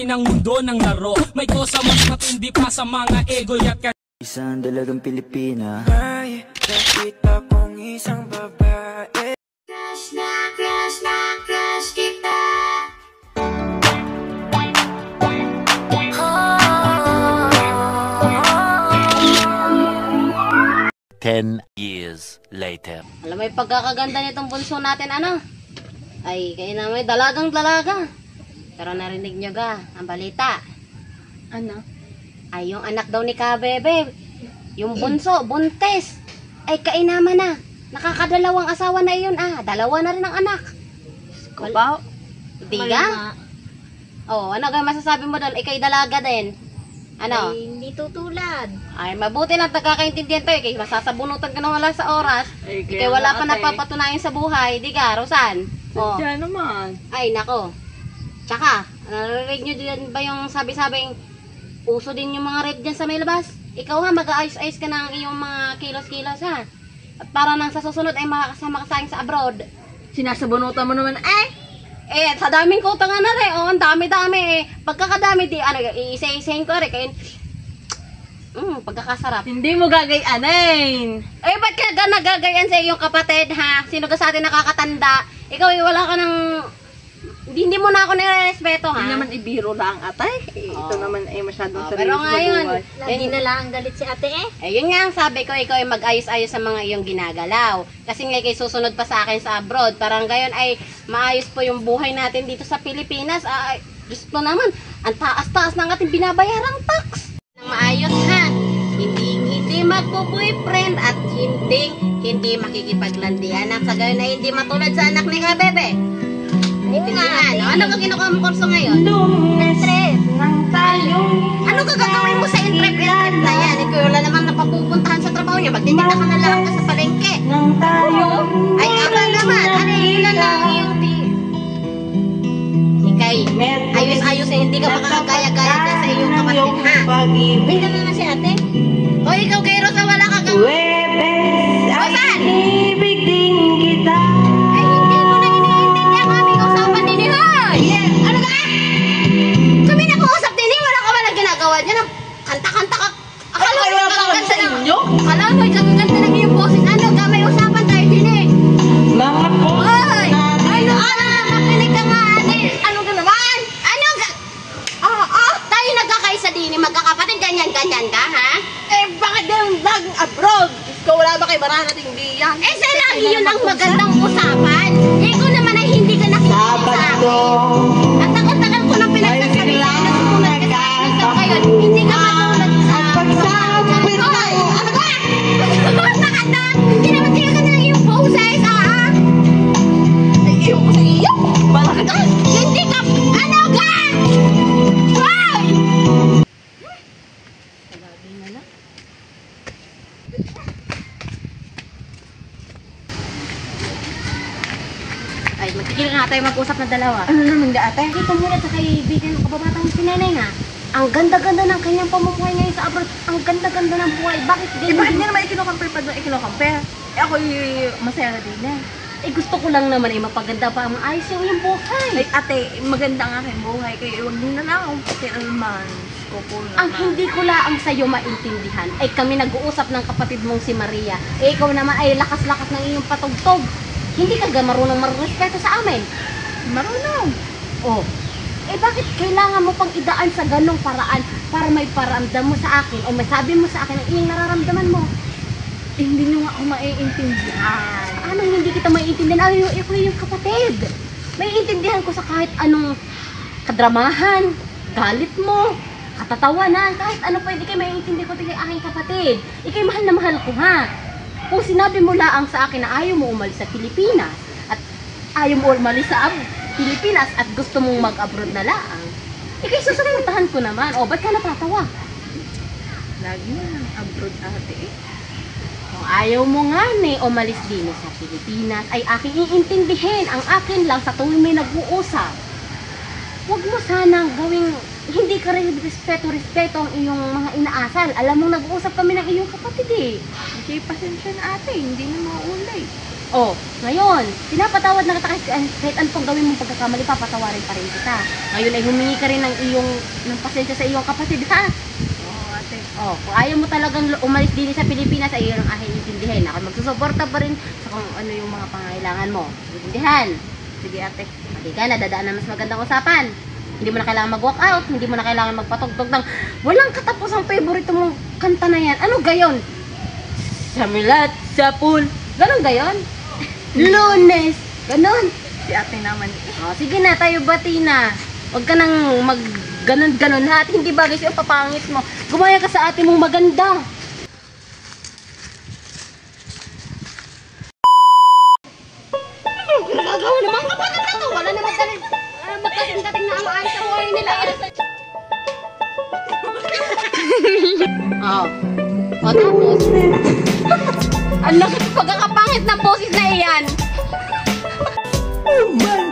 Bahagi ng mundo ng laro. May kosa mas matindi pa sa mga ego at Isang dalagang Pilipina. May nakita kong isang babae. Crush na crush kita. 10 years later. Alam mo yung pagkakaganda nitong bunso natin, ano? Ay, kayo na may dalagang dalaga. Pero narinig nyo ga, ang balita. Ano? Ay, yung anak daw ni Kabebe, yung bunso, buntes. Ay, kainaman na. Nakakadalawang asawa na yun, ah. Dalawa na rin ang anak. Kubaw? Di ka? Oh, ano kayo masasabi mo doon? Ikay dalaga din. Ano? Ay, hindi tutulad. Ay, mabuti lang nagkakaintindihan tayo. Kaya masasabunutan ka na wala sa oras. Ay, Kaya wala ka napapatunayan sa buhay. Di ka, Rosan? Oh. Diyan naman. Ay, nako. Tsaka, narinig nyo din ba yung sabi-sabing uso din yung mga rape dyan sa may labas? Ikaw nga, mag-aayos-ayos ka ng iyong mga kilos-kilos, ha? At para nang sa susunod ay makakasama ka sa akin sa abroad. Sinasabunutan mo naman, Sa daming kuta nga na rin. Oh, ang dami-dami eh. Pagkakadami, di, ano, iisa-isahin ko rin. Kaya, pagkakasarap. hindi mo gagayanin. Ba't ka nagagayan sa iyong kapatid, ha? Sino ka sa atin nakakatanda? Ikaw, wala ka ng... Hindi mo na ako nire-respeto, ha? Hindi naman ibiro lang, atay. Ito naman ay masyadong seryoso pero ngayon, buhay. lagi na lang galit si ate yun nga ang sabi ko, ikaw ay mag-ayos-ayos sa mga iyong ginagalaw. Kasi nga kay susunod pa sa akin sa abroad. Parang gayon ay maayos po yung buhay natin dito sa Pilipinas. Ay, Diyos ko naman, ang taas-taas ng ating binabayarang tax. Maayos, ha? Hindi magpo-boyfriend at hindi makikipaglandian. Sa gayon ay hindi matulad sa anak ni Kabebe. Oo nga, ano ka kinukuha mo kurso ngayon? Interest ng tayong... Ano ka gagawin mo sa interest na yan? Ikaw wala naman napapupuntahan sa trabaho niya. Magtitinda ka na lang ka sa palengke. Ay, aba naman. Ano yun na lang yung Ikay, ayos-ayos eh. Hindi ka makakagaya-gaya ka sa iyong kapatid, ha? Pinta na na si ate. O, ikaw kay Rosa, wala ka gawin. Rosan! Kanta-kanta ka. Akala mo ikagaganda ng inyo? Akala mo ikagaganda ng iyong boses. Ano ka? May usapan tayo din eh. Mga po. Ay! Ano ka na? Makinig ka nga, ate. Ano ka naman? Ano ka? Tayo nagkakaisa din eh. Magkakapatid. Ganyan-ganyan ka, ha? Bakit ganun laging abroad? Ikaw wala ba kayo mararating diyan? Sa lagi yun ang magandang usapan. Ikaw naman ay hindi ka nakikita sa akin. At tagal-tagal ko nang pinagsasabi na sumunod ka sa akin. Ikaw ngayon, hindi ka matulad sa pagsasabi ko. Ano ba? Nakanda! Hindi naman tingnan ka na iyong boses, ha? Ay, iyo ko sa iyo. Malaki ka. Hindi ka! Ano ka? Hoy! Lagi na lang. Ay, magtigil nga tayo mag-usap na dalawa. Ano naman ga, ate? Dito muna sa kaibigan ng kababatang si Nenay nga. Ang ganda-ganda ng kanyang pamumuhay ngayon sa abroad. Ang ganda-ganda ng buhay. Bakit ganyan? Bakit niya naman ikino-compare pa doon ikino-compare? Ako masaya na din eh. Gusto ko lang naman mapaganda pa ang maayos yung iyong buhay. Ay, ate, maganda ang aking buhay. Kaya huwag din na lang akong pati naman. Ang hindi ko laang sa'yo maintindihan ay kami nag-uusap ng kapatid mong si Maria. Ikaw naman ay lakas-lakas ng iyong patugtog. Hindi ka marunong marespeto sa amin. Marunong. Oh. Bakit kailangan mo pang idaan sa ganong paraan para may paramdam mo sa akin o may sabi mo sa akin ang iyong nararamdaman mo? Hindi nyo nga ako maiintindihan. Anong hindi kita maiintindihan? Ay, ako yung kapatid. Maiintindihan ko sa kahit anong kadramahan, galit mo, katatawanan, kahit ano pwede kayo maiintindihan ko kay aking kapatid. Ikay mahal na mahal ko, ha? Kung sinabi mo laang sa akin na ayaw mo umalis sa Pilipinas at ayaw mo umalis sa Pilipinas at gusto mong mag-abroad na laang, ikay susuportahan ko naman. O, ba't ka natatawa? Lagi na lang abroad, ate. Kung ayaw mo nga umalis din sa Pilipinas, ay aking iintindihin. Ang akin lang sa tuwing may nag-uusap. Huwag mo sanang gawing hindi ka rin respeto ang iyong mga inaasal. Alam mo, nag-uusap kami ng iyong kapatid eh. Okay, pasensya na ate, hindi na mauulay. Oh, ngayon, pinapatawad na kita kahit anong pang gawin mong pagkakamali, papatawarin pa rin kita. Ngayon ay humingi ka rin ng pasensya sa iyong kapatid, ha? Oo, ate. Oh, kung ayaw mo talagang umalis din sa Pilipinas, ay yun ang aking intindihin. Ako magsusuporta pa rin sa kung ano yung mga pangailangan mo. Intindihan? Sige, ate. Hindi ka, nadadaan na mas magandang usapan. Hindi mo na kailangan mag-walk out, hindi mo na kailangan magpatugtog ng walang katapusang favorite mong kanta na yan. Ano gayon? Samilat sa pool. Ganon gayon? Lunes. Ganon. Si ate naman. Oh, sige na, tayo bati na. Huwag ka nang mag ganon-ganon ha. At hindi bagay sa'yo papangit mo. Gumaya ka sa ate mong maganda. Gagawa naman kapatid na to. Wala naman dali. Magkasing-dating na ang maayos sa buhay nila. Oh. O tapos, ang laki pagkakapangit ng boses na iyan. Oh my